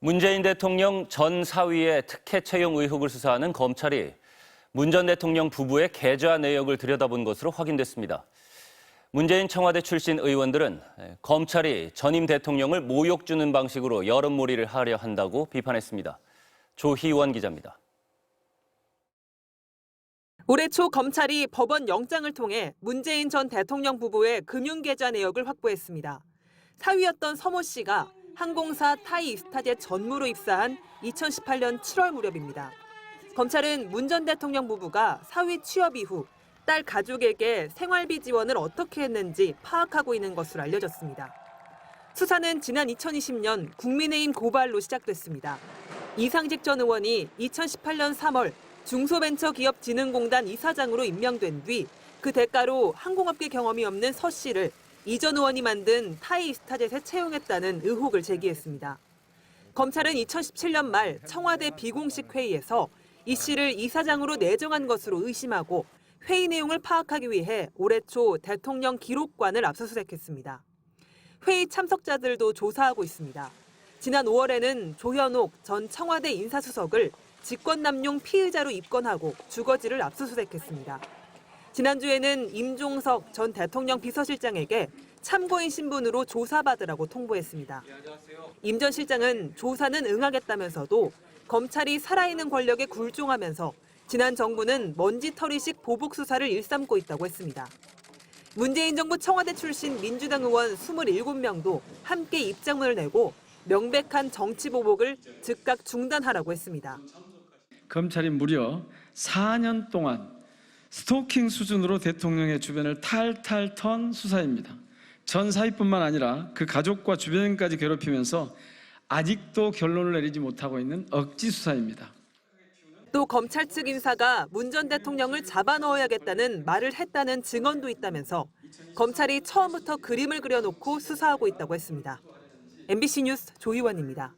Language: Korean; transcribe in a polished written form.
문재인 대통령 전 사위의 특혜 채용 의혹을 수사하는 검찰이 문 전 대통령 부부의 계좌 내역을 들여다본 것으로 확인됐습니다. 문재인 청와대 출신 의원들은 검찰이 전임 대통령을 모욕 주는 방식으로 여론몰이를 하려 한다고 비판했습니다. 조희원 기자입니다. 올해 초 검찰이 법원 영장을 통해 문재인 전 대통령 부부의 금융계좌 내역을 확보했습니다. 사위였던 서모 씨가 항공사 타이이스타제 전무로 입사한 2018년 7월 무렵입니다. 검찰은 문 전 대통령 부부가 사위 취업 이후 딸 가족에게 생활비 지원을 어떻게 했는지 파악하고 있는 것으로 알려졌습니다. 수사는 지난 2020년 국민의힘 고발로 시작됐습니다. 이상직 전 의원이 2018년 3월 중소벤처기업진흥공단 이사장으로 임명된 뒤 그 대가로 항공업계 경험이 없는 서 씨를 이 전 의원이 만든 타이이스타젯에 채용했다는 의혹을 제기했습니다. 검찰은 2017년 말 청와대 비공식 회의에서 이 씨를 이사장으로 내정한 것으로 의심하고 회의 내용을 파악하기 위해 올해 초 대통령 기록관을 압수수색했습니다. 회의 참석자들도 조사하고 있습니다. 지난 5월에는 조현옥 전 청와대 인사수석을 직권남용 피의자로 입건하고 주거지를 압수수색했습니다. 지난주에는 임종석 전 대통령 비서실장에게 참고인 신분으로 조사받으라고 통보했습니다. 임 전 실장은 조사는 응하겠다면서도 검찰이 살아있는 권력에 굴종하면서 지난 정부는 먼지털이식 보복 수사를 일삼고 있다고 했습니다. 문재인 정부 청와대 출신 민주당 의원 27명도 함께 입장문을 내고 명백한 정치 보복을 즉각 중단하라고 했습니다. 검찰이 무려 4년 동안 스토킹 수준으로 대통령의 주변을 탈탈 턴 수사입니다. 전 사위뿐만 아니라 그 가족과 주변까지 괴롭히면서 아직도 결론을 내리지 못하고 있는 억지 수사입니다. 또 검찰 측 인사가 문 전 대통령을 잡아넣어야겠다는 말을 했다는 증언도 있다면서 검찰이 처음부터 그림을 그려놓고 수사하고 있다고 했습니다. MBC 뉴스 조희원입니다.